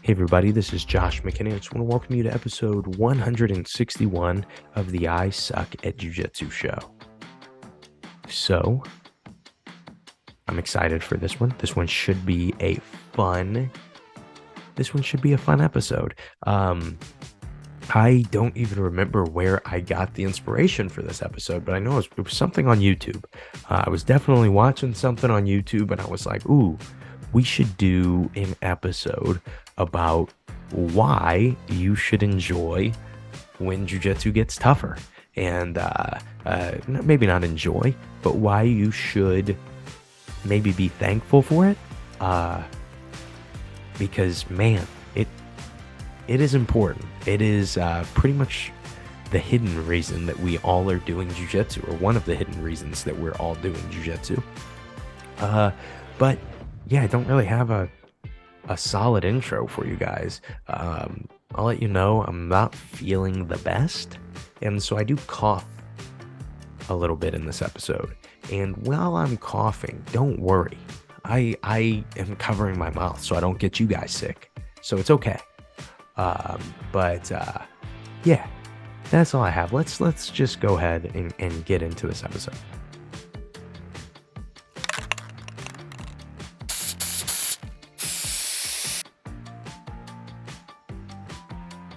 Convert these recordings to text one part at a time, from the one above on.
Hey everybody, this is Josh McKinney. I just want to welcome you to episode 161 of the I Suck at Jiu-Jitsu show. So, I'm excited for this one. This one should be a fun episode. I don't even remember where I got the inspiration for this episode, but I know it was something on YouTube. I was definitely watching something on YouTube and I was like, ooh, we should do an episode about why you should enjoy when jiu-jitsu gets tougher. And maybe not enjoy, but why you should maybe be thankful for it. Because, man, it is important. It is pretty much the hidden reason that we all are doing jiu-jitsu, or one of the hidden reasons that we're all doing jiu-jitsu. But yeah, I don't really have a solid intro for you guys. I'll let you know I'm not feeling the best, and so I do cough a little bit in this episode. And while I'm coughing, don't worry. I am covering my mouth so I don't get you guys sick. So it's okay. Yeah, that's all I have. Let's just go ahead and get into this episode.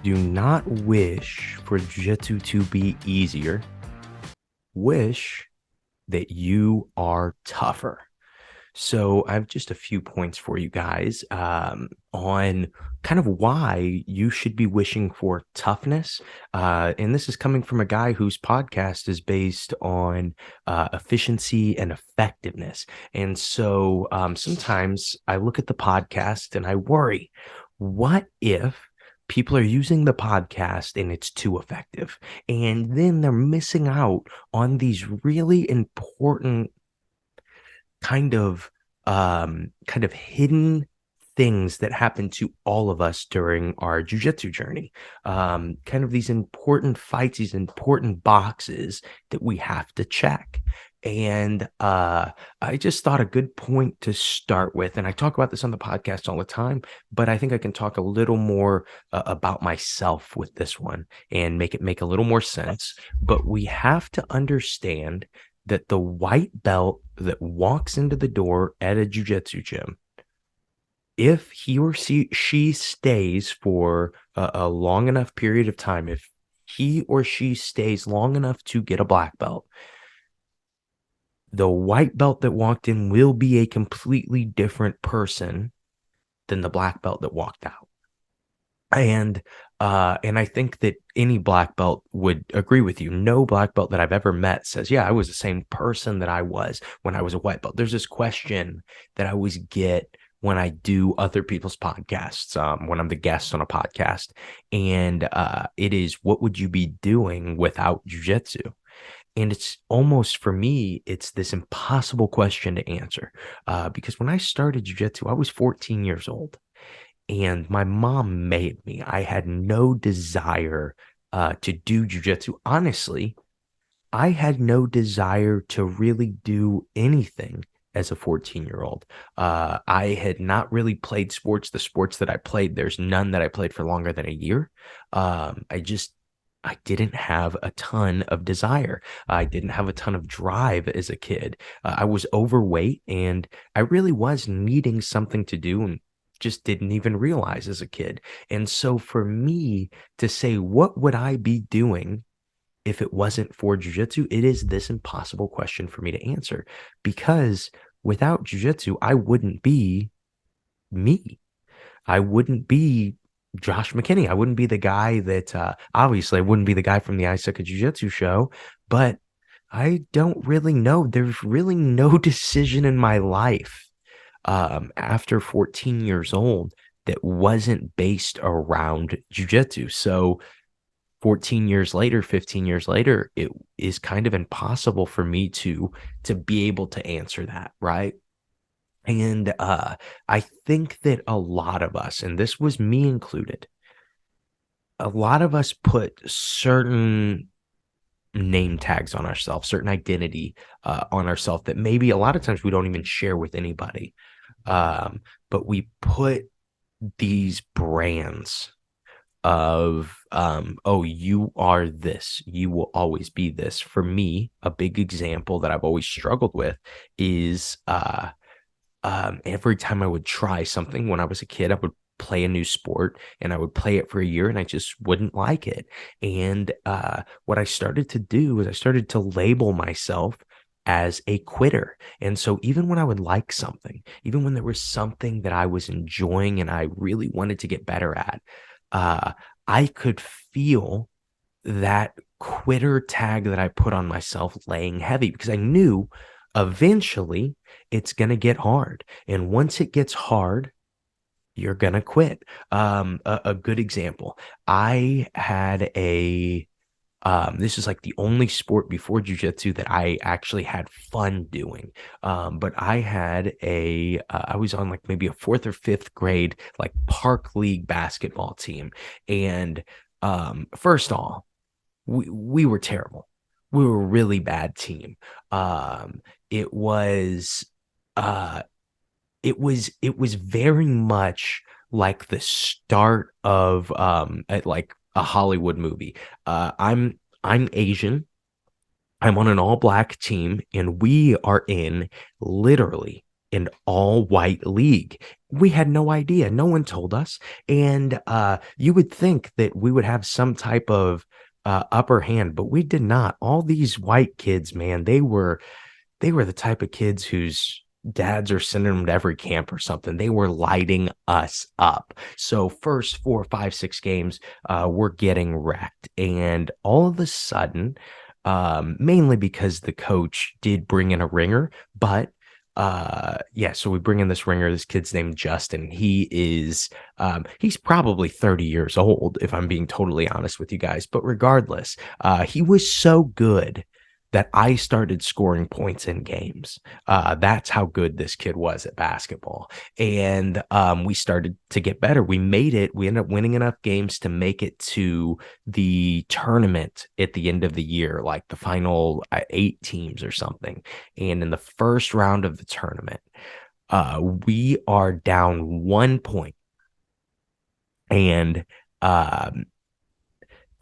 Do not wish for jiu-jitsu to be easier. Wish that you are tougher. So I have just a few points for you guys on kind of why you should be wishing for toughness. And this is coming from a guy whose podcast is based on efficiency and effectiveness. And so sometimes I look at the podcast and I worry, what if people are using the podcast and it's too effective? And then they're missing out on these really important kind of hidden things that happen to all of us during our jiu-jitsu journey. Kind of these important fights, these important boxes that we have to check. And I just thought a good point to start with, and I talk about this on the podcast all the time, but I think I can talk a little more about myself with this one and make it make a little more sense. But we have to understand that the white belt that walks into the door at a jiu-jitsu gym, if he or she stays for a long enough period of time, if he or she stays long enough to get a black belt, the white belt that walked in will be a completely different person than the black belt that walked out. And I think that any black belt would agree with you. No black belt that I've ever met says, yeah, I was the same person that I was when I was a white belt. There's this question that I always get when I do other people's podcasts, when I'm the guest on a podcast. And it is, what would you be doing without jiu-jitsu? And it's almost, for me, it's this impossible question to answer. Because when I started jiu-jitsu, I was 14 years old. And my mom made me. I had no desire to do jiu-jitsu. Honestly, I had no desire to really do anything as a 14-year-old. I had not really played sports. The sports that I played, there's none that I played for longer than a year. I didn't have a ton of desire. I didn't have a ton of drive as a kid. I was overweight and I really was needing something to do, and just didn't even realize as a kid. And so for me to say, what would I be doing if it wasn't for jiu-jitsu? It is this impossible question for me to answer, because without jiu-jitsu, I wouldn't be me. I wouldn't be Josh McKinney. I wouldn't be the guy that, obviously I wouldn't be the guy from the I Suck at Jiu-Jitsu show, but I don't really know. There's really no decision in my life after 14 years old that wasn't based around jiu-jitsu. So 14 years later, 15 years later, it is kind of impossible for me to be able to answer that, right? And I think that a lot of us, and this was me included, a lot of us put certain name tags on ourselves, certain identity on ourselves that maybe a lot of times we don't even share with anybody. But we put these brands of oh, you are this, you will always be this. For me, a big example that I've always struggled with is every time I would try something when I was a kid, I would play a new sport and I would play it for a year and I just wouldn't like it. And what I started to do is I started to label myself as a quitter. And so even when I would like something, even when there was something that I was enjoying and I really wanted to get better at, uh, I could feel that quitter tag that I put on myself laying heavy because I knew eventually it's going to get hard. And once it gets hard, you're going to quit. A good example, I had this is like the only sport before jujitsu that I actually had fun doing. But I had I was on like maybe a fourth or fifth grade, like park league basketball team. And first off, we were terrible. We were a really bad team. Um, it was uh it was very much like the start of like a Hollywood movie. I'm Asian. I'm on an all black team, and we are in literally an all white league. We had no idea. No one told us. And you would think that we would have some type of upper hand, but we did not. All these white kids, man, they were the type of kids whose dads are sending them to every camp or something. They were lighting us up. So first 4, 5, 6 games, we're getting wrecked. And all of a sudden, mainly because the coach did bring in a ringer, but yeah, so we bring in this ringer. This kid's named Justin. He's probably 30 years old, if I'm being totally honest with you guys. But regardless, he was so good that I started scoring points in games. That's how good this kid was at basketball. And we started to get better. We made it. We ended up winning enough games to make it to the tournament at the end of the year, like the final 8 teams or something. And in the first round of the tournament, we are down 1 point. And um,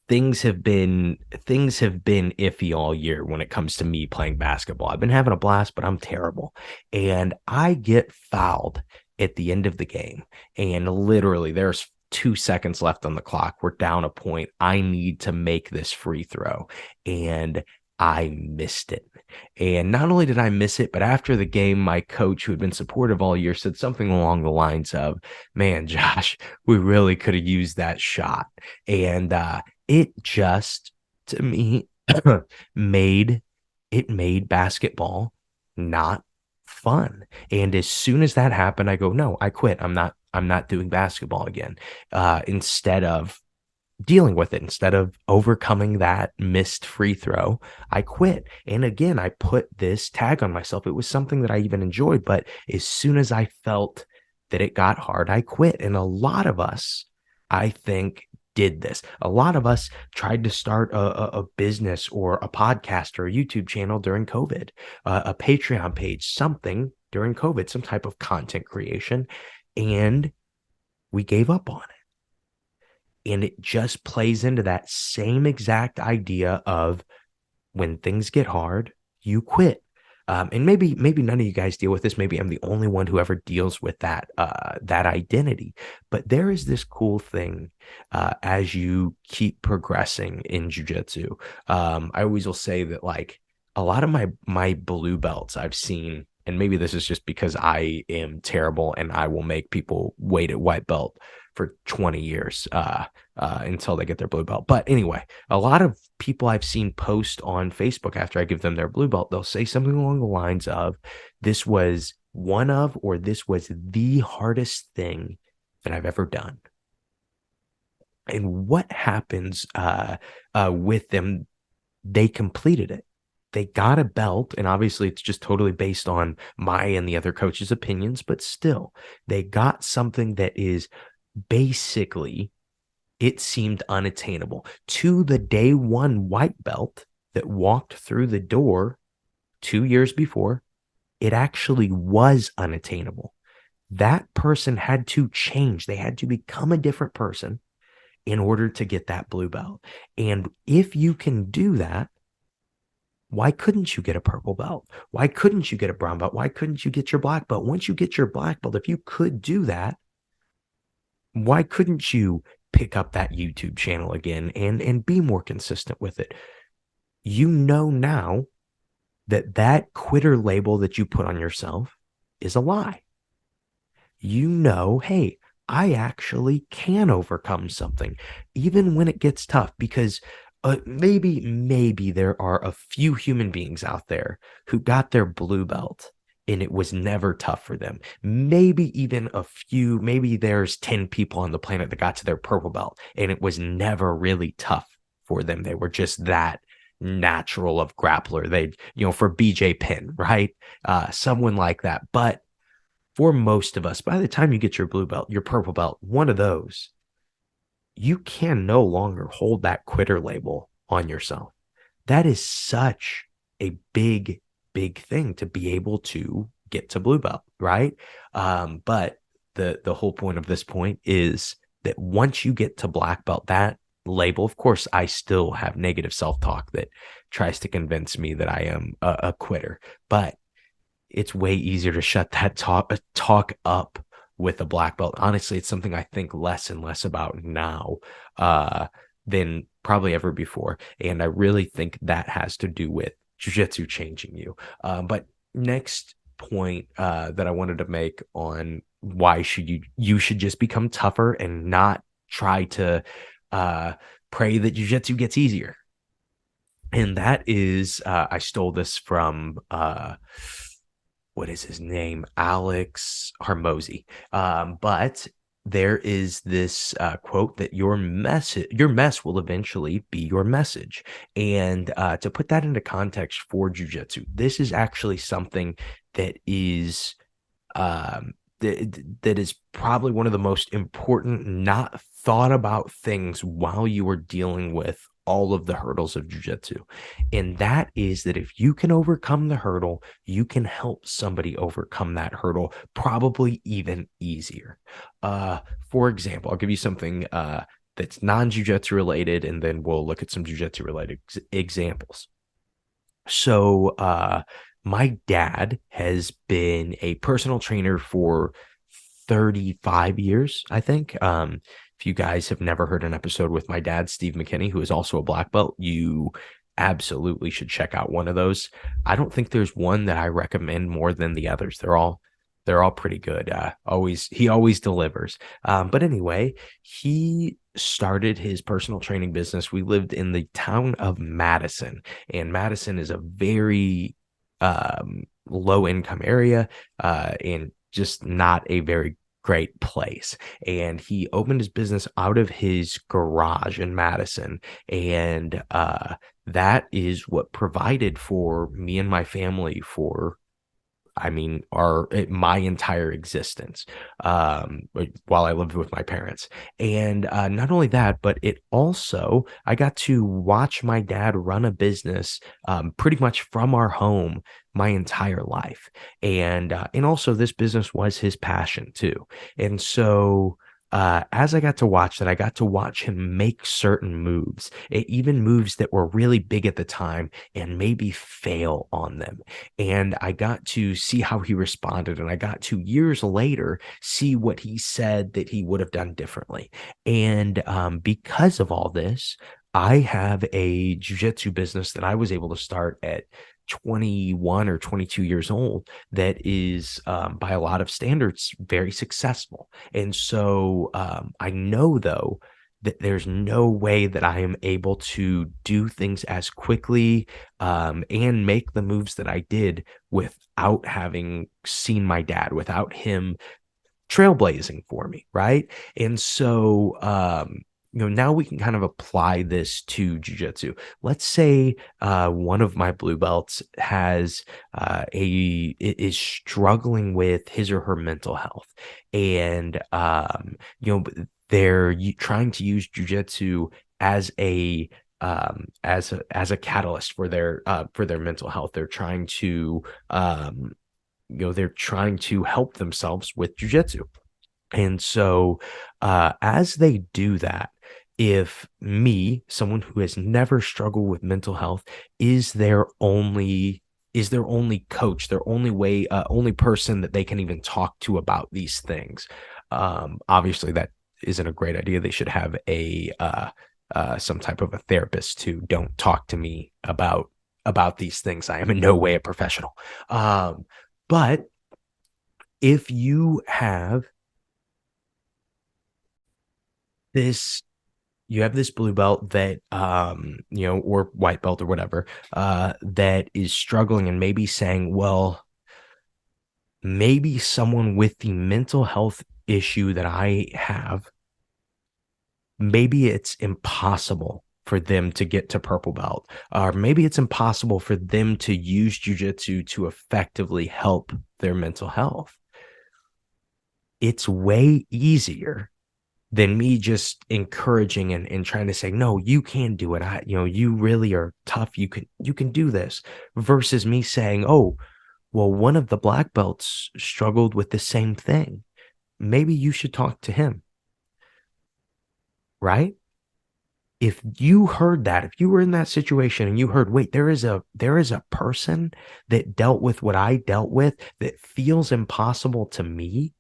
things have been iffy all year when it comes to me playing basketball. I've been having a blast, but I'm terrible. And I get fouled at the end of the game. And literally there's 2 seconds left on the clock. We're down a point. I need to make this free throw. And I missed it. And not only did I miss it, but after the game, my coach, who had been supportive all year, said something along the lines of, man, Josh, we really could have used that shot. And it just, to me, made made basketball not fun. And as soon as that happened, I go, no, I quit. I'm not doing basketball again. Instead of dealing with it, instead of overcoming that missed free throw, I quit. And again, I put this tag on myself. It was something that I even enjoyed, but as soon as I felt that it got hard, I quit. And a lot of us, I think, did this. A lot of us tried to start a business or a podcast or a YouTube channel during COVID, a Patreon page, something during COVID, some type of content creation, and we gave up on it. And it just plays into that same exact idea of when things get hard, you quit. And maybe none of you guys deal with this. Maybe I'm the only one who ever deals with that identity. But there is this cool thing as you keep progressing in jujitsu. I always will say that like a lot of my blue belts I've seen, and maybe this is just because I am terrible and I will make people wait at white belt for 20 years until they get their blue belt. But anyway, a lot of people I've seen post on Facebook after I give them their blue belt, they'll say something along the lines of, this was one of, or this was the hardest thing that I've ever done. And what happens with them? They completed it. They got a belt, and obviously it's just totally based on my and the other coaches' opinions, but still, they got something that is basically, it seemed unattainable to the day one white belt that walked through the door 2 years before. It actually was unattainable. That person had to change. They had to become a different person in order to get that blue belt. And if you can do that, why couldn't you get a purple belt? Why couldn't you get a brown belt? Why couldn't you get your black belt? Once you get your black belt, if you could do that, why couldn't you pick up that YouTube channel again and be more consistent with it? You know now that that quitter label that you put on yourself is a lie. You know, hey, I actually can overcome something, even when it gets tough, because maybe there are a few human beings out there who got their blue belt and it was never tough for them. Maybe even a few, maybe there's 10 people on the planet that got to their purple belt and it was never really tough for them. They were just that natural of grappler. They, for BJ Penn, right? Someone like that. But for most of us, by the time you get your blue belt, your purple belt, one of those, you can no longer hold that quitter label on yourself. That is such a big, big thing to be able to get to blue belt, right? But the whole point of this point is that once you get to black belt, that label, of course, I still have negative self-talk that tries to convince me that I am a quitter, but it's way easier to shut that talk up with a black belt. Honestly, it's something I think less and less about now uh, than probably ever before. And I really think that has to do with jiu-jitsu changing you. But next point that I wanted to make on why you should just become tougher and not try to uh, pray that jiu-jitsu gets easier. And that is, I stole this from what is his name? Alex Harmozy. But there is this quote that your mess will eventually be your message. And to put that into context for jujitsu, this is actually something that is that is probably one of the most important, not thought about things while you are dealing with all of the hurdles of jujitsu. And that is that if you can overcome the hurdle, you can help somebody overcome that hurdle, probably even easier. For example, I'll give you something that's non-jujitsu related, and then we'll look at some jujitsu related examples. So, my dad has been a personal trainer for 35 years, I think. If you guys have never heard an episode with my dad, Steve McKinney, who is also a black belt, you absolutely should check out one of those. I don't think there's one that I recommend more than the others. They're all pretty good. He always delivers. But anyway, he started his personal training business. We lived in the town of Madison, and Madison is a very low income area and just not a very great place. And he opened his business out of his garage in Madison, and that is what provided for me and my family for, I mean, my entire existence, while I lived with my parents. And not only that, but I got to watch my dad run a business pretty much from our home my entire life. And also this business was his passion too. And so as I got to watch that, I got to watch him make certain moves, even moves that were really big at the time, and maybe fail on them. And I got to see how he responded, and I got to years later see what he said that he would have done differently. And because of all this, I have a jujitsu business that I was able to start at 21 or 22 years old that is, by a lot of standards, very successful. And so I know, though, that there's no way that I am able to do things as quickly and make the moves that I did without having seen my dad, without him trailblazing for me, right? And so, now we can kind of apply this to jujitsu. Let's say one of my blue belts is struggling with his or her mental health, and they're trying to use jujitsu as a catalyst for their mental health. They're trying to they're trying to help themselves with jujitsu. And so, as they do that, if me, someone who has never struggled with mental health, is their only coach, their only way, only person that they can even talk to about these things, obviously that isn't a great idea. They should have a some type of a therapist to don't talk to me about these things. I am in no way a professional. But if you have this this blue belt that or white belt or whatever, that is struggling and maybe saying, well, maybe someone with the mental health issue that I have, maybe it's impossible for them to get to purple belt, or maybe it's impossible for them to use jujitsu to effectively help their mental health. It's way easier than me just encouraging and trying to say, no, you can do it. You really are tough. You can do this, versus me saying, oh, well, one of the black belts struggled with the same thing. Maybe you should talk to him. Right? If you heard that, if you were in that situation and you heard, wait, there is a person that dealt with what I dealt with that feels impossible to me,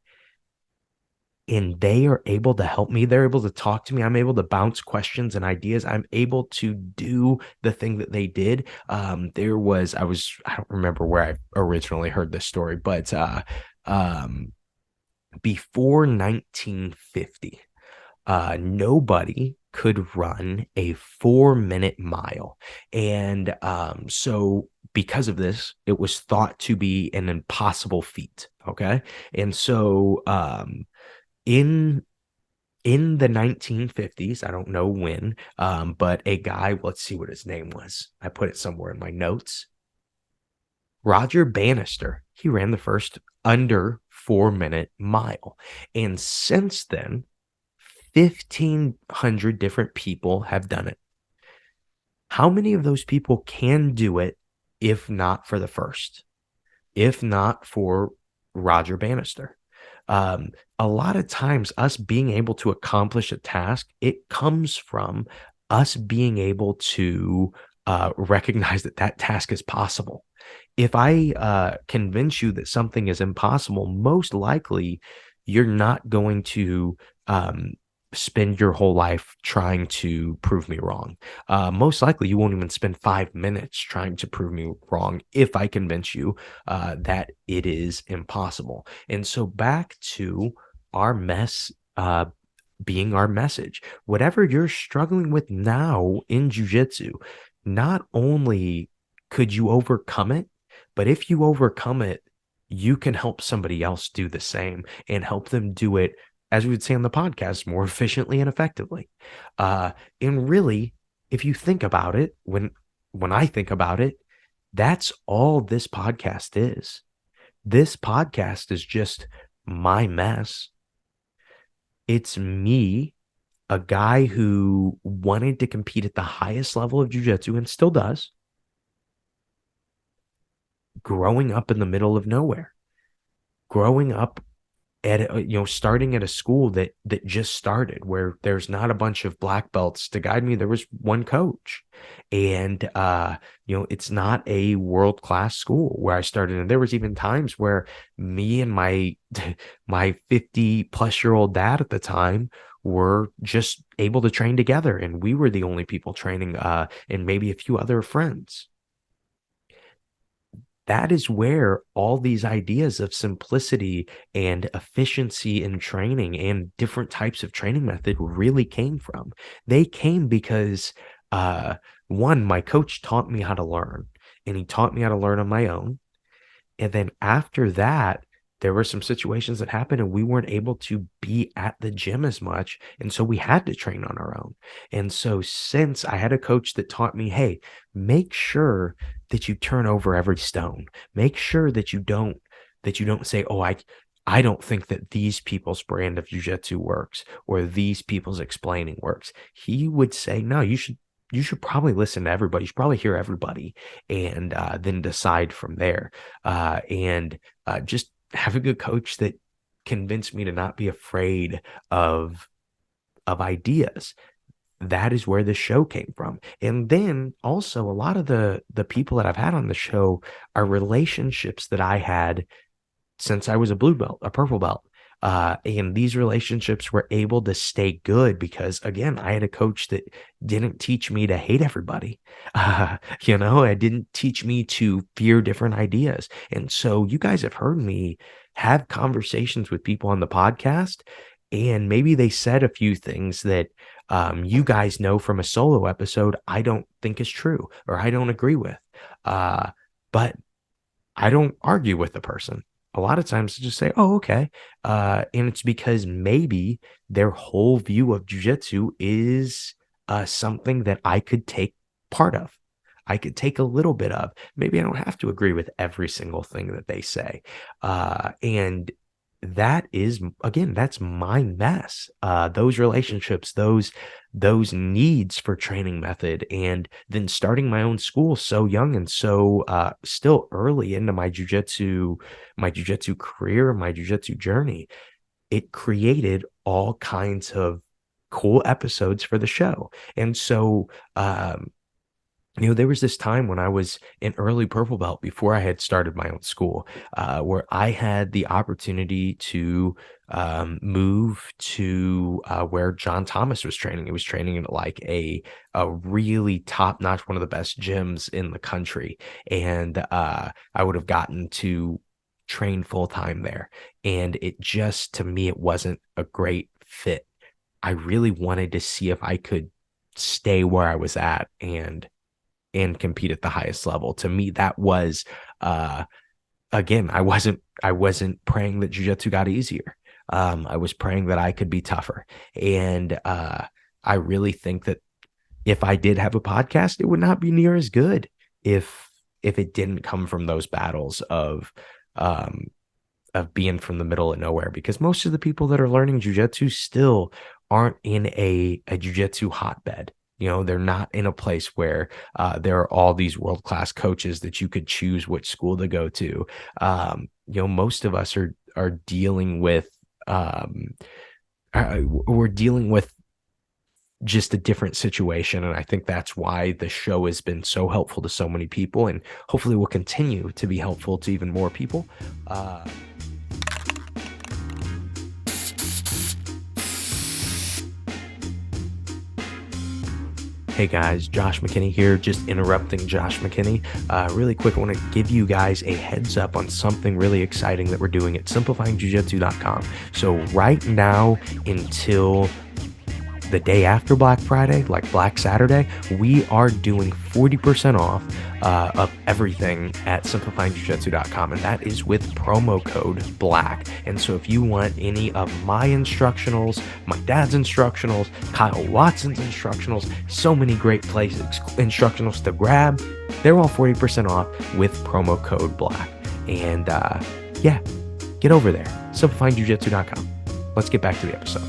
and they are able to help me. They're able to talk to me. I'm able to bounce questions and ideas. I'm able to do the thing that they did. I don't remember where I originally heard this story, but um, before 1950, nobody could run a 4-minute mile. And so because of this, it was thought to be an impossible feat. Okay. And so, in the 1950s, I don't know when, but a guy, let's see what his name was. I put it somewhere in my notes. Roger Bannister. He ran the first under 4-minute mile. And since then, 1,500 different people have done it. How many of those people can do it if not for the first? If not for Roger Bannister? A lot of times, us being able to accomplish a task, it comes from us being able to recognize that that task is possible. If I convince you that something is impossible, most likely you're not going to um, spend your whole life trying to prove me wrong. Most likely, you won't even spend 5 minutes trying to prove me wrong if I convince you that it is impossible. And so, back to our mess being our message. Whatever you're struggling with now in jujitsu, not only could you overcome it, but if you overcome it, you can help somebody else do the same and help them do it, as we would say on the podcast, more efficiently and effectively. Uh, and really, if you think about it, when I think about it, that's all this podcast is. This podcast is just my mess. It's me, a guy who wanted to compete at the highest level of jiu-jitsu and still does, growing up in the middle of nowhere, growing up starting at a school that just started, where there's not a bunch of black belts to guide me. There was one coach, and it's not a world class school where I started. And there was even times where me and my my 50 plus year old dad at the time were just able to train together, and we were the only people training, and maybe a few other friends. That is where all these ideas of simplicity and efficiency in training and different types of training method really came from. They came because, uh, one, my coach taught me how to learn, and he taught me how to learn on my own. And then after that, there were some situations that happened and we weren't able to be at the gym as much. And so we had to train on our own. And so since I had a coach that taught me, hey, make sure that you turn over every stone. Make sure that you don't say, oh, I don't think that these people's brand of jujitsu works or these people's explaining works. He would say, no, you should probably listen to everybody. You should probably hear everybody and then decide from there. And just have a good coach that convinced me to not be afraid of ideas. That is where the show came from. And then also a lot of the people that I've had on the show are relationships that I had since I was a blue belt, a purple belt. And these relationships were able to stay good because, again, I had a coach that didn't teach me to hate everybody. I didn't teach me to fear different ideas. And so you guys have heard me have conversations with people on the podcast, and maybe they said a few things that you guys know from a solo episode I don't think is true or I don't agree with. But I don't argue with the person. A lot of times I just say, oh, okay. And it's because maybe their whole view of jujitsu is something that I could take part of. I could take a little bit of. Maybe I don't have to agree with every single thing that they say. And that is, again, that's my mess. Those relationships, those needs for training method, and then starting my own school so young and so still early into my jujitsu career, my jujitsu journey. It created all kinds of cool episodes for the show. And so there was this time when I was an early purple belt before I had started my own school, where I had the opportunity to move to where John Thomas was training. He was training in like a really top notch, one of the best gyms in the country, and I would have gotten to train full time there. And it just, to me, it wasn't a great fit. I really wanted to see if I could stay where I was at and compete at the highest level. To me, that was again, I wasn't praying that jiu-jitsu got easier. I was praying that I could be tougher. And I really think that if I did have a podcast, it would not be near as good if it didn't come from those battles of being from the middle of nowhere, because most of the people that are learning jujitsu still aren't in a jujitsu hotbed. They're not in a place where there are all these world-class coaches that you could choose which school to go to. Most of us are dealing with we're dealing with just a different situation. And I think that's why the show has been so helpful to so many people, and hopefully will continue to be helpful to even more people. Hey guys, Josh McKinney here, just interrupting Josh McKinney. Really quick, I want to give you guys a heads up on something really exciting that we're doing at simplifyingjujitsu.com. So right now until the day after Black Friday, like Black Saturday, we are doing 40% off of everything at simplifyingjujitsu.com, and that is with promo code BLACK. And so if you want any of my instructionals, my dad's instructionals, Kyle Watson's instructionals, so many great places, instructionals to grab, they're all 40% off with promo code BLACK. And yeah, get over there, simplifyingjujitsu.com. Let's get back to the episode.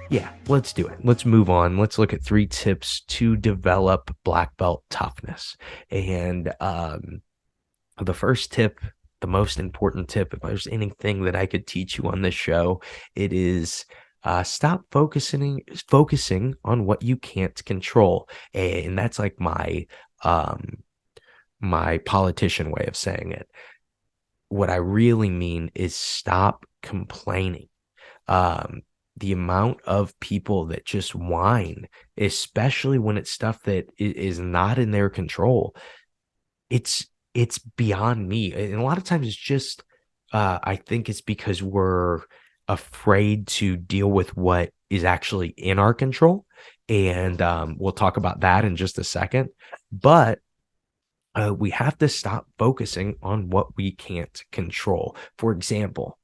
Yeah, let's do it. Let's move on. Let's look at 3 tips to develop black belt toughness. And the first tip, the most important tip, if there's anything that I could teach you on this show, it is stop focusing on what you can't control. And that's like my politician way of saying it. What I really mean is stop complaining. The amount of people that just whine, especially when it's stuff that is not in their control, it's beyond me. And a lot of times it's just, I think it's because we're afraid to deal with what is actually in our control. And we'll talk about that in just a second. But we have to stop focusing on what we can't control. For example,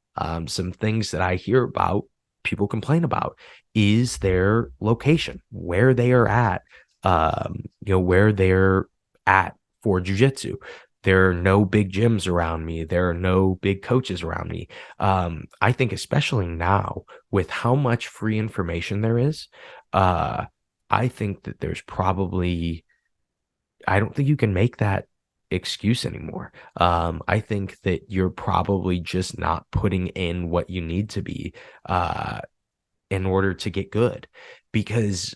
some things that I hear about people complain about is their location, where they are at, where they're at for jujitsu. There are no big gyms around me. There are no big coaches around me. I think especially now with how much free information there is, uh, I think that there's probably I don't think you can make that excuse anymore. I think that you're probably just not putting in what you need to be. Uh, in order to get good because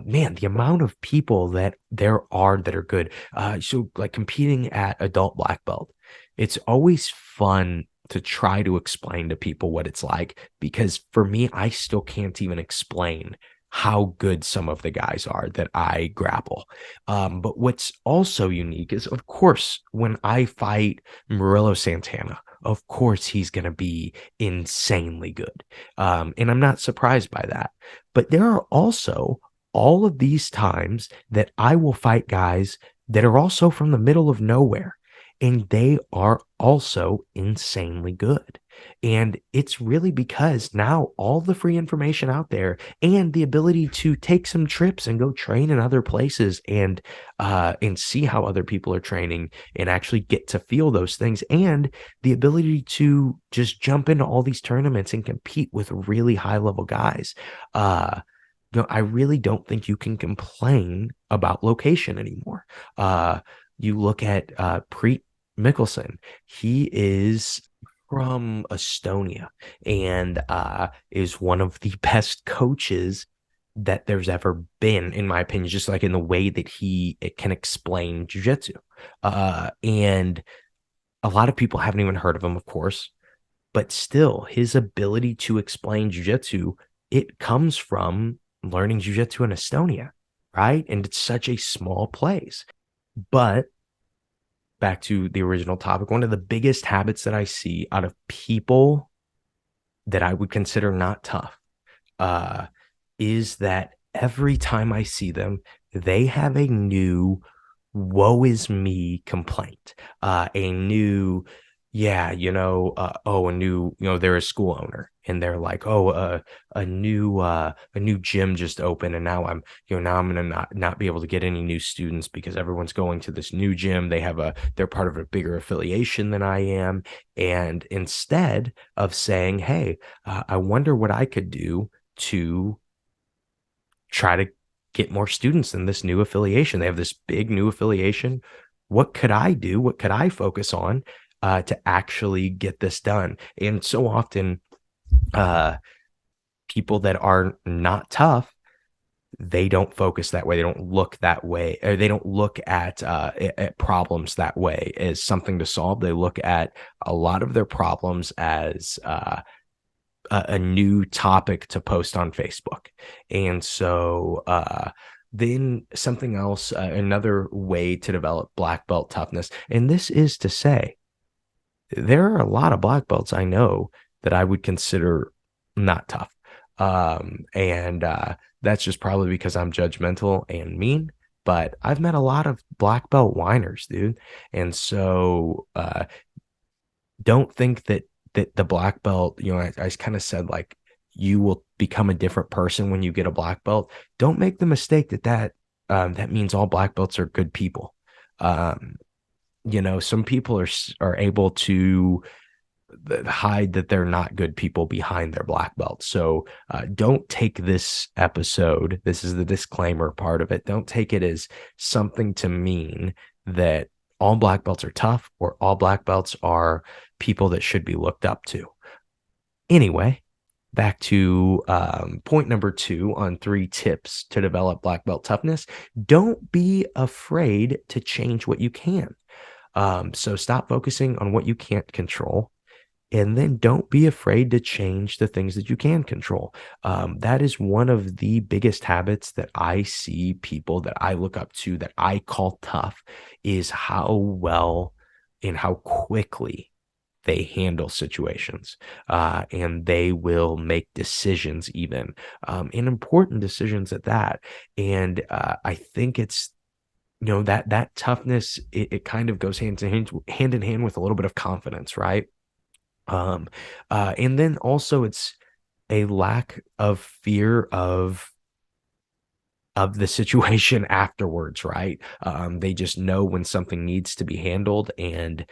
man, the amount of people that there are that are good, so like competing at adult black belt, it's always fun to try to explain to people what it's like because for me I still can't even explain how good some of the guys are that I grapple. But what's also unique is of course when I fight Murillo Santana, of course he's going to be insanely good. And I'm not surprised by that. But there are also all of these times that I will fight guys that are also from the middle of nowhere, and they are also insanely good. And it's really because now all the free information out there and the ability to take some trips and go train in other places and see how other people are training and actually get to feel those things and the ability to just jump into all these tournaments and compete with really high level guys. Uh, I really don't think you can complain about location anymore. Uh, you look at Preet Mickelson. He is from Estonia and is one of the best coaches that there's ever been, in my opinion, just like in the way that it can explain jujitsu. And a lot of people haven't even heard of him, of course, but still, his ability to explain jujitsu, it comes from learning jujitsu in Estonia, right? And it's such a small place. But back to the original topic, one of the biggest habits that I see out of people that I would consider not tough uh, is that every time I see them, they have a new woe is me complaint, a new, yeah, a new, they're a school owner and they're like, oh, a new gym just opened and now now I'm gonna not be able to get any new students because everyone's going to this new gym. They're part of a bigger affiliation than I am. And instead of saying, hey, I wonder what I could do to try to get more students in this new affiliation. They have this big new affiliation. What could I do? What could I focus on to actually get this done? And so often, uh, people that are not tough, they don't focus that way. They don't look that way, or they don't look at problems that way as something to solve. They look at a lot of their problems as a new topic to post on Facebook. And so then something else, another way to develop black belt toughness. And this is to say, there are a lot of black belts I know that I would consider not tough. And that's just probably because I'm judgmental and mean. But I've met a lot of black belt whiners, dude. And so don't think that the black belt, I kind of said like you will become a different person when you get a black belt. Don't make the mistake that means all black belts are good people. Um, some people are able to hide that they're not good people behind their black belt. So don't take this episode. This is the disclaimer part of it. Don't take it as something to mean that all black belts are tough or all black belts are people that should be looked up to. Anyway, back to point number 2 on 3 tips to develop black belt toughness. Don't be afraid to change what you can. So stop focusing on what you can't control. And then don't be afraid to change the things that you can control. That is one of the biggest habits that I see people that I look up to that I call tough is how well and how quickly they handle situations, and they will make decisions even, and important decisions at that. And I think it's that toughness. It kind of goes hand in hand with a little bit of confidence, right? Um, and then also it's a lack of fear of of the situation afterwards, right? They just know when something needs to be handled, and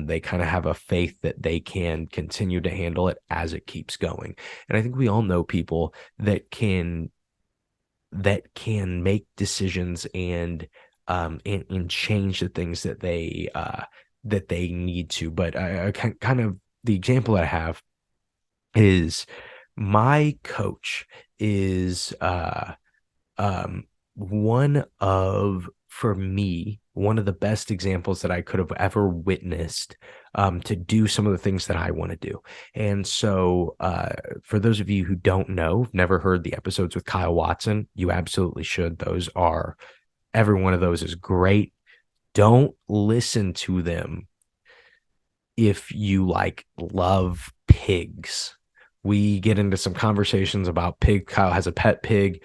they kind of have a faith that they can continue to handle it as it keeps going. And I think we all know people that can make decisions and change the things that they need to. But kind of the example that I have is my coach is one of, for me, one of the best examples that I could have ever witnessed, to do some of the things that I want to do. And so, for those of you who don't know, never heard the episodes with Kyle Watson, you absolutely should. Every one of those is great. Don't listen to them if you like love pigs. We get into some conversations about pig. Kyle has a pet pig,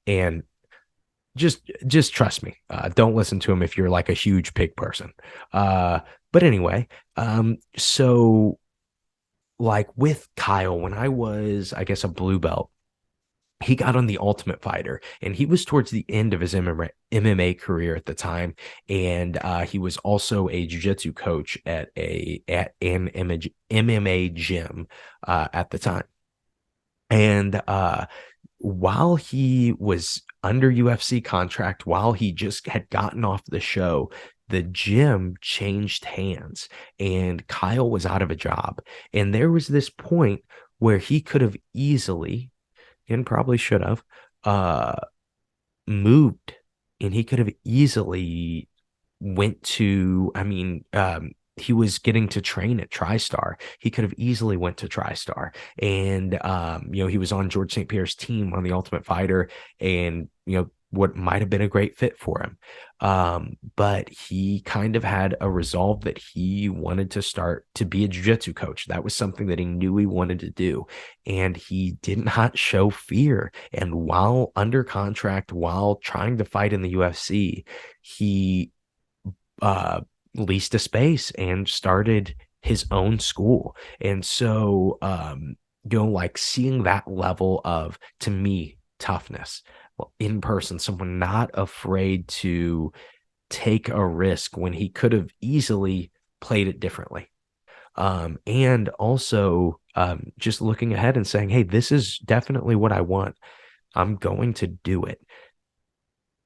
and just trust me. Don't listen to him if you're like a huge pig person. But anyway, so like with Kyle, when I was, I guess, a blue belt, he got on the Ultimate Fighter, and he was towards the end of his MMA career at the time, and he was also a jiu-jitsu coach at an MMA gym at the time. And while he was under UFC contract, while he just had gotten off the show, the gym changed hands, and Kyle was out of a job. And there was this point where he could have easily, and probably should have, uh, moved, and he could have easily went to, I mean, he was getting to train at TriStar. He could have easily went to TriStar, and he was on George St. Pierre's team on the Ultimate Fighter, and what might have been a great fit for him. But he kind of had a resolve that he wanted to start to be a jiu-jitsu coach. That was something that he knew he wanted to do, and he did not show fear. And while under contract, while trying to fight in the UFC, he uh, leased a space and started his own school. And so, like seeing that level of, to me, toughness, well, in person, someone not afraid to take a risk when he could have easily played it differently. And also, just looking ahead and saying, hey, this is definitely what I want. I'm going to do it.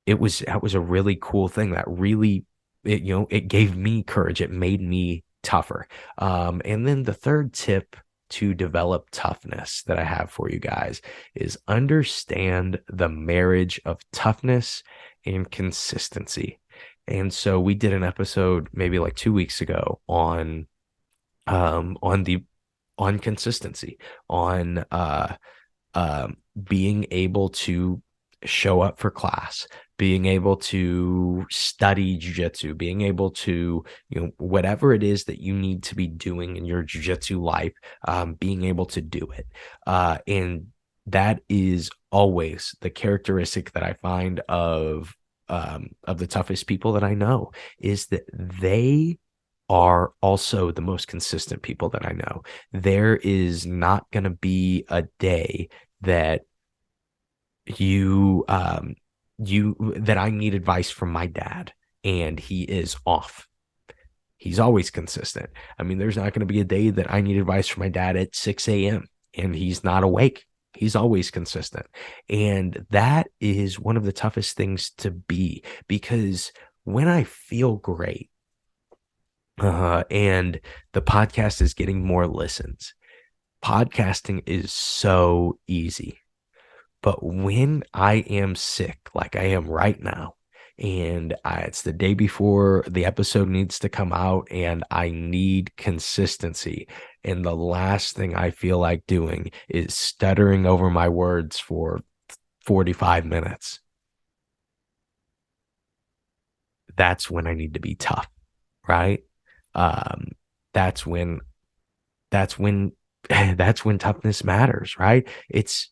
That was a really cool thing that really, it gave me courage. It made me tougher. And then the third tip to develop toughness that I have for you guys is understand the marriage of toughness and consistency. And so we did an episode maybe like 2 weeks ago on consistency, on being able to show up for class, being able to study jujitsu, being able to, whatever it is that you need to be doing in your jujitsu life, being able to do it. And that is always the characteristic that I find of the toughest people that I know, is that they are also the most consistent people that I know. There is not going to be a day that you that I need advice from my dad and he is off. He's always consistent. I mean, there's not going to be a day that I need advice from my dad at 6 a.m. and he's not awake. He's always consistent. And that is one of the toughest things to be, because when I feel great, and the podcast is getting more listens, podcasting is so easy. But when I am sick, like I am right now, and it's the day before the episode needs to come out, and I need consistency, and the last thing I feel like doing is stuttering over my words for 45 minutes, that's when I need to be tough, right? Um, that's when that's when that's when toughness matters, right? It's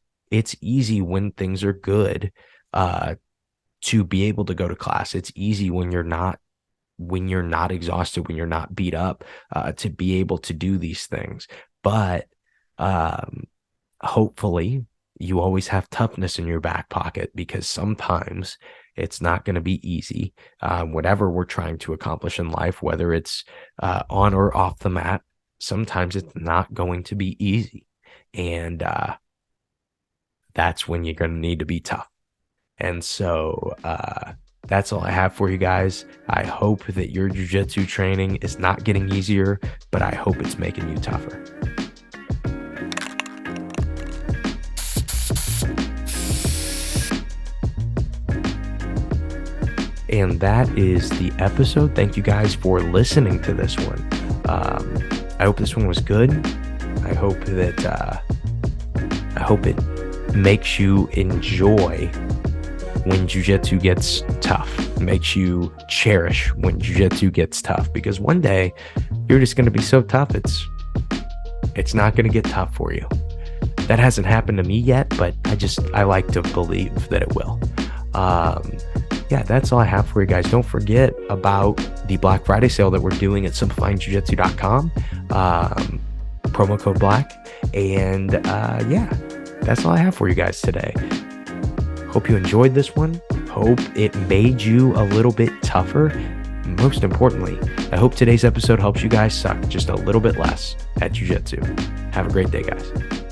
easy when things are good, uh to be able to go to class. It's easy when you're not exhausted, when you're not beat up, to be able to do these things. But hopefully, you always have toughness in your back pocket, because sometimes it's not going to be easy. Whatever we're trying to accomplish in life, whether it's on or off the mat, sometimes it's not going to be easy. And that's when you're going to need to be tough. And so that's all I have for you guys. I hope that your jiu-jitsu training is not getting easier, but I hope it's making you tougher. And that is the episode. Thank you guys for listening to this one. I hope this one was good. I hope it makes you enjoy when jiu-jitsu gets tough, makes you cherish when jiu-jitsu gets tough, because one day you're just going to be so tough, it's not going to get tough for you. That hasn't happened to me yet, but I like to believe that it will. Yeah, that's all I have for you guys. Don't forget about the Black Friday sale that we're doing at simplifyingjujitsu.com. Promo code BLACK. And yeah, that's all I have for you guys today. Hope you enjoyed this one. Hope it made you a little bit tougher. Most importantly, I hope today's episode helps you guys suck just a little bit less at jiu-jitsu. Have a great day, guys.